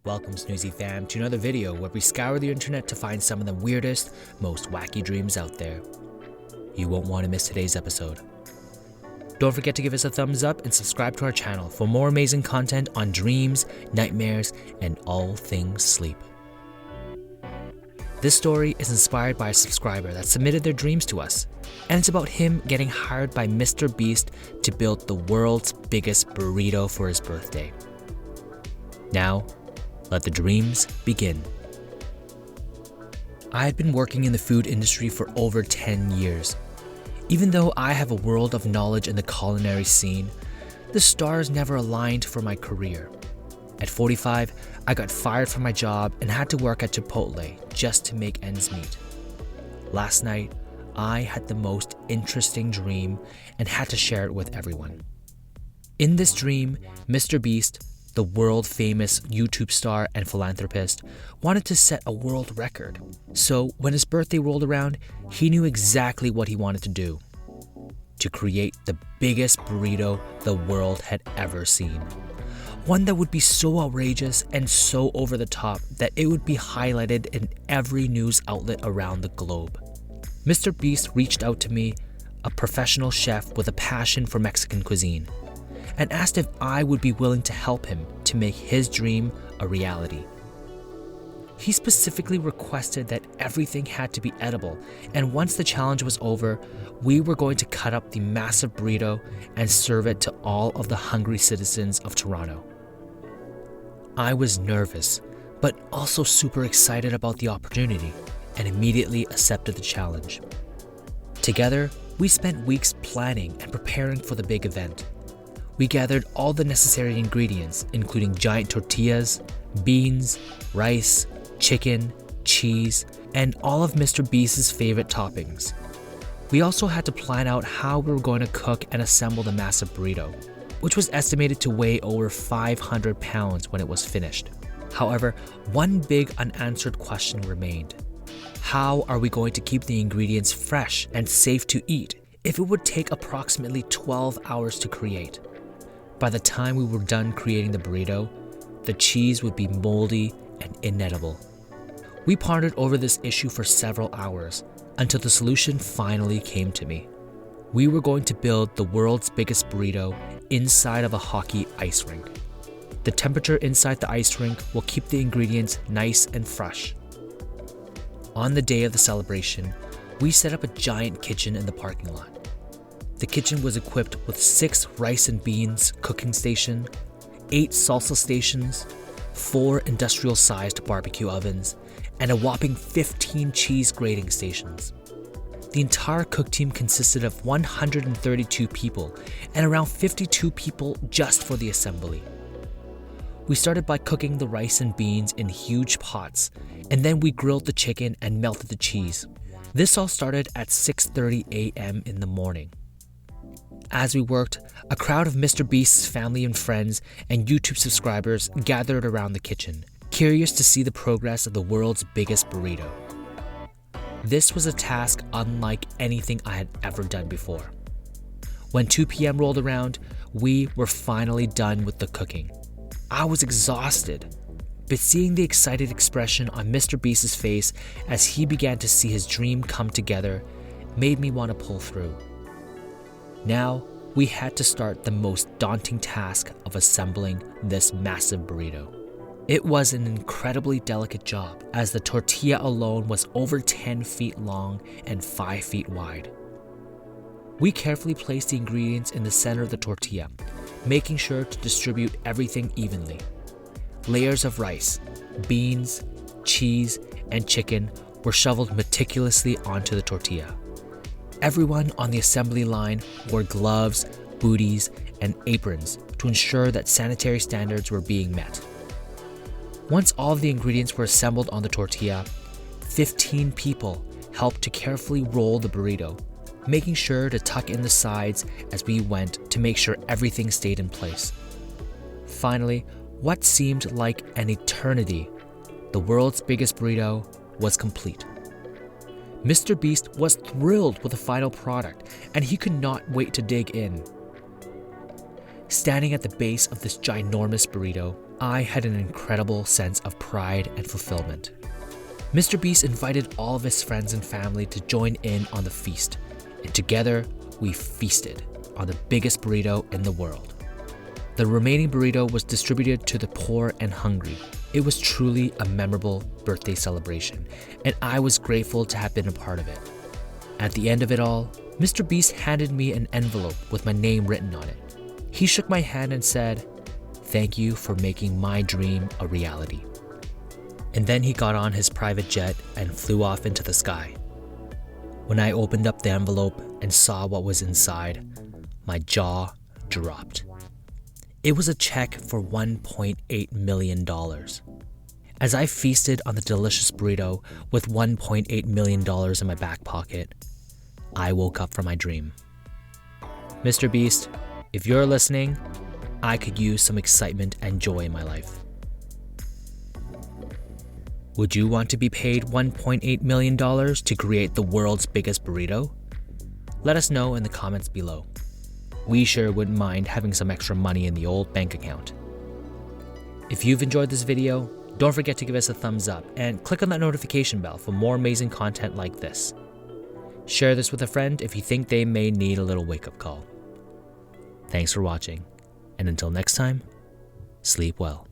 Welcome, Snoozy fam, to another video where we scour the internet to find some of the weirdest, most wacky dreams out there. You won't want to miss today's episode. Don't forget to give us a thumbs up and subscribe to our channel for more amazing content on dreams, nightmares, and all things sleep. This story is inspired by a subscriber that submitted their dreams to us, and it's about him getting hired by MrBeast to build the world's biggest burrito for his birthday. Now, let the dreams begin. I had been working in the food industry for over 10 years. Even though I have a world of knowledge in the culinary scene, the stars never aligned for my career. At 45, I got fired from my job and had to work at Chipotle just to make ends meet. Last night, I had the most interesting dream and had to share it with everyone. In this dream, MrBeast, the world-famous YouTube star and philanthropist, wanted to set a world record. So when his birthday rolled around, he knew exactly what he wanted to do: to create the biggest burrito the world had ever seen. One that would be so outrageous and so over the top that it would be highlighted in every news outlet around the globe. MrBeast reached out to me, a professional chef with a passion for Mexican cuisine, and asked if I would be willing to help him to make his dream a reality. He specifically requested that everything had to be edible, and once the challenge was over, we were going to cut up the massive burrito and serve it to all of the hungry citizens of Toronto. I was nervous, but also super excited about the opportunity, and immediately accepted the challenge. Together, we spent weeks planning and preparing for the big event. We gathered all the necessary ingredients, including giant tortillas, beans, rice, chicken, cheese, and all of MrBeast's favorite toppings. We also had to plan out how we were going to cook and assemble the massive burrito, which was estimated to weigh over 500 pounds when it was finished. However, one big unanswered question remained. How are we going to keep the ingredients fresh and safe to eat if it would take approximately 12 hours to create? By the time we were done creating the burrito, the cheese would be moldy and inedible. We pondered over this issue for several hours until the solution finally came to me. We were going to build the world's biggest burrito inside of a hockey ice rink. The temperature inside the ice rink will keep the ingredients nice and fresh. On the day of the celebration, we set up a giant kitchen in the parking lot. The kitchen was equipped with 6 rice and beans cooking stations, 8 salsa stations, 4 industrial-sized barbecue ovens, and a whopping 15 cheese grating stations. The entire cook team consisted of 132 people and around 52 people just for the assembly. We started by cooking the rice and beans in huge pots, and then we grilled the chicken and melted the cheese. This all started at 6:30 a.m. in the morning. As we worked, a crowd of MrBeast's family and friends and YouTube subscribers gathered around the kitchen, curious to see the progress of the world's biggest burrito. This was a task unlike anything I had ever done before. When 2 p.m. rolled around, we were finally done with the cooking. I was exhausted, but seeing the excited expression on MrBeast's face as he began to see his dream come together made me want to pull through. Now, we had to start the most daunting task of assembling this massive burrito. It was an incredibly delicate job, as the tortilla alone was over 10 feet long and 5 feet wide. We carefully placed the ingredients in the center of the tortilla, making sure to distribute everything evenly. Layers of rice, beans, cheese, and chicken were shoveled meticulously onto the tortilla. Everyone on the assembly line wore gloves, booties, and aprons to ensure that sanitary standards were being met. Once all of the ingredients were assembled on the tortilla, 15 people helped to carefully roll the burrito, making sure to tuck in the sides as we went to make sure everything stayed in place. Finally, what seemed like an eternity, the world's biggest burrito was complete. MrBeast was thrilled with the final product, and he could not wait to dig in. Standing at the base of this ginormous burrito, I had an incredible sense of pride and fulfillment. MrBeast invited all of his friends and family to join in on the feast, and together we feasted on the biggest burrito in the world. The remaining burrito was distributed to the poor and hungry. It was truly a memorable birthday celebration, and I was grateful to have been a part of it. At the end of it all, MrBeast handed me an envelope with my name written on it. He shook my hand and said, "Thank you for making my dream a reality." And then he got on his private jet and flew off into the sky. When I opened up the envelope and saw what was inside, my jaw dropped. It was a check for $1.8 million. As I feasted on the delicious burrito with $1.8 million in my back pocket, I woke up from my dream. MrBeast, if you're listening, I could use some excitement and joy in my life. Would you want to be paid $1.8 million to create the world's biggest burrito? Let us know in the comments below. We sure wouldn't mind having some extra money in the old bank account. If you've enjoyed this video, don't forget to give us a thumbs up and click on that notification bell for more amazing content like this. Share this with a friend if you think they may need a little wake-up call. Thanks for watching, and until next time, sleep well.